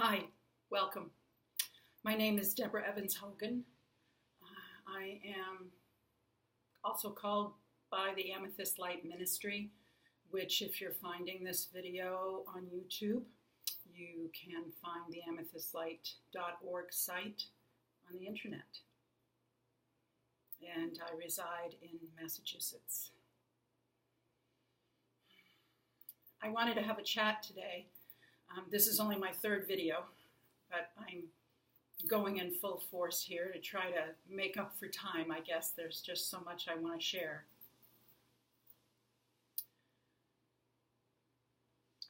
Hi, welcome. My name is Deborah Evans Hogan. I am also called by the Amethyst Light Ministry, which if you're finding this video on YouTube, you can find the amethystlight.org site on the internet. And I reside in Massachusetts. I wanted to have a chat today. This is only my third video, but I'm going in full force here to try to make up for time. I guess there's just so much I want to share.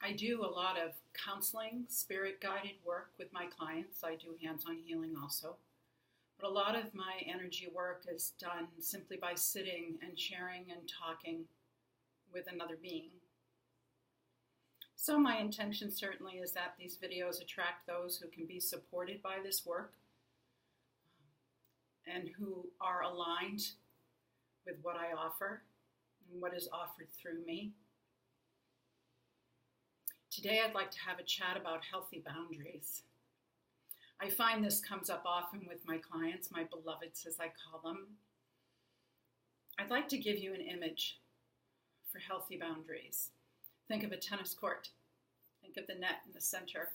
I do a lot of counseling, spirit-guided work with my clients. I do hands-on healing also. But a lot of my energy work is done simply by sitting and sharing and talking with another being. So my intention certainly is that these videos attract those who can be supported by this work and who are aligned with what I offer and what is offered through me. Today I'd like to have a chat about healthy boundaries. I find this comes up often with my clients, my beloveds as I call them. I'd like to give you an image for healthy boundaries. Think of a tennis court. Think of the net in the center.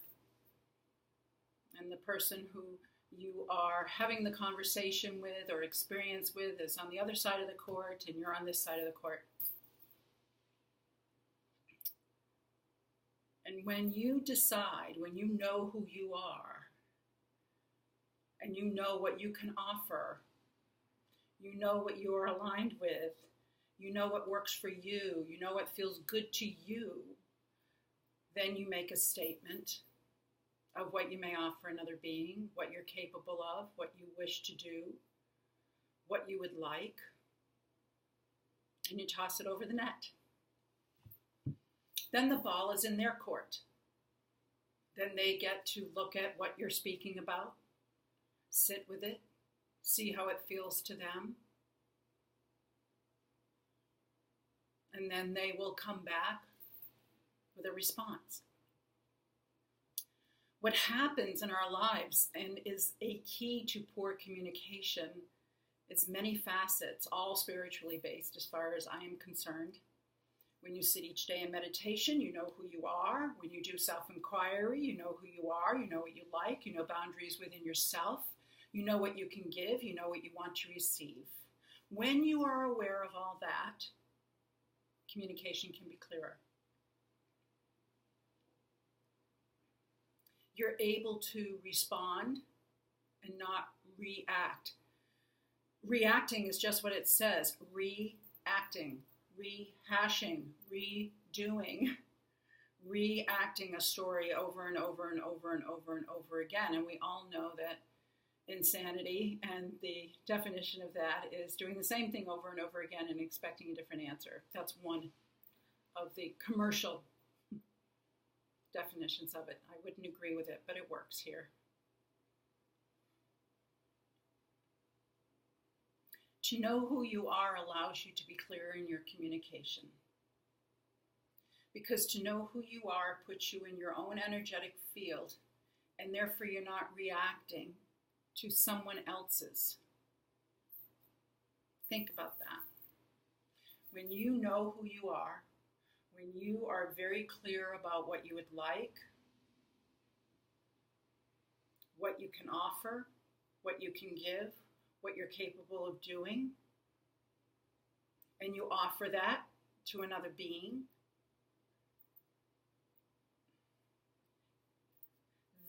And the person who you are having the conversation with or experience with is on the other side of the court and you're on this side of the court. And when you decide, when you know who you are, and you know what you can offer, you know what you are aligned with, you know what works for you, you know what feels good to you, then you make a statement of what you may offer another being, what you're capable of, what you wish to do, what you would like, and you toss it over the net. Then the ball is in their court. Then they get to look at what you're speaking about, sit with it, see how it feels to them, and then they will come back with a response. What happens in our lives and is a key to poor communication is many facets, all spiritually based as far as I am concerned. When you sit each day in meditation, you know who you are. When you do self-inquiry, you know who you are, you know what you like, you know boundaries within yourself, you know what you can give, you know what you want to receive. When you are aware of all that, communication can be clearer. You're able to respond and not react. Reacting is just what it says, reacting, rehashing, redoing, reacting a story over and over and over and over and over again. And we all know that insanity and the definition of that is doing the same thing over and over again and expecting a different answer. That's one of the commercial definitions of it. I wouldn't agree with it, but it works here. To know who you are allows you to be clearer in your communication. Because to know who you are puts you in your own energetic field, and therefore you're not reacting to someone else's. Think about that. When you know who you are, when you are very clear about what you would like, what you can offer, what you can give, what you're capable of doing, and you offer that to another being,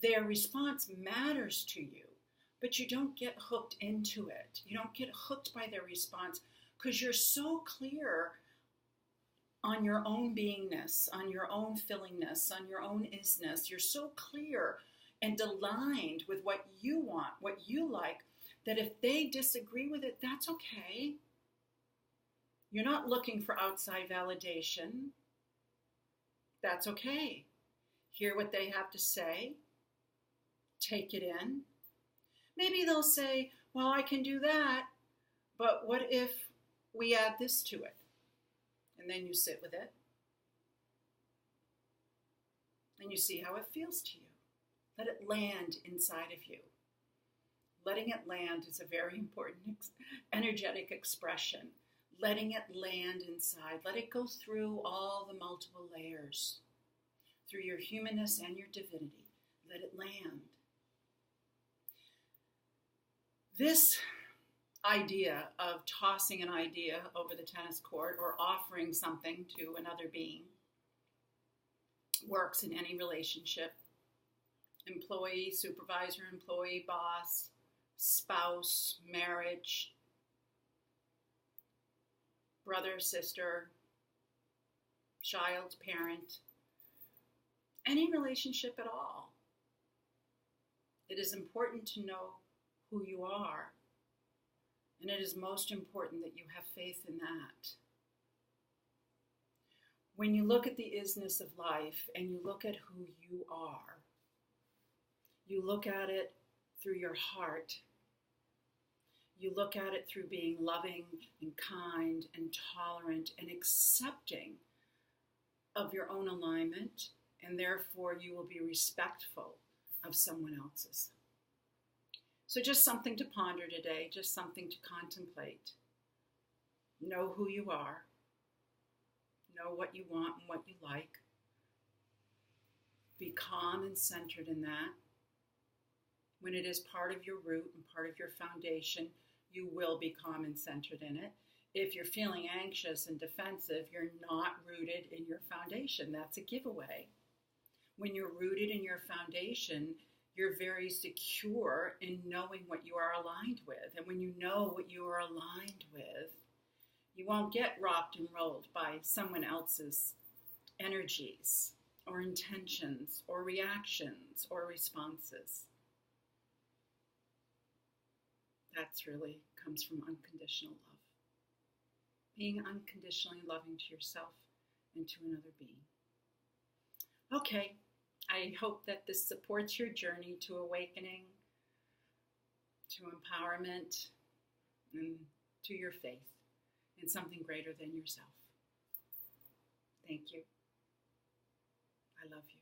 their response matters to you. But you don't get hooked into it. You don't get hooked by their response because you're so clear on your own beingness, on your own fillingness, on your own isness. You're so clear and aligned with what you want, what you like, that if they disagree with it, that's okay. You're not looking for outside validation. That's okay. Hear what they have to say. Take it in. Maybe they'll say, well, I can do that, but what if we add this to it? And then you sit with it. And you see how it feels to you. Let it land inside of you. Letting it land is a very important energetic expression. Letting it land inside. Let it go through all the multiple layers, through your humanness and your divinity. Let it land. This idea of tossing an idea over the tennis court or offering something to another being works in any relationship. Employee, supervisor, employee, boss, spouse, marriage, brother, sister, child, parent, any relationship at all. It is important to know who you are, and it is most important that you have faith in that. When you look at the isness of life and you look at who you are, you look at it through your heart. You look at it through being loving and kind and tolerant and accepting of your own alignment, and therefore you will be respectful of someone else's. So just something to ponder today, just something to contemplate. Know who you are. Know what you want and what you like. Be calm and centered in that. When it is part of your root and part of your foundation, you will be calm and centered in it. If you're feeling anxious and defensive, you're not rooted in your foundation. That's a giveaway. When you're rooted in your foundation, you're very secure in knowing what you are aligned with. And when you know what you are aligned with, you won't get rocked and rolled by someone else's energies or intentions or reactions or responses. That's really comes from unconditional love. Being unconditionally loving to yourself and to another being. Okay, I hope that this supports your journey to awakening, to empowerment, and to your faith in something greater than yourself. Thank you. I love you.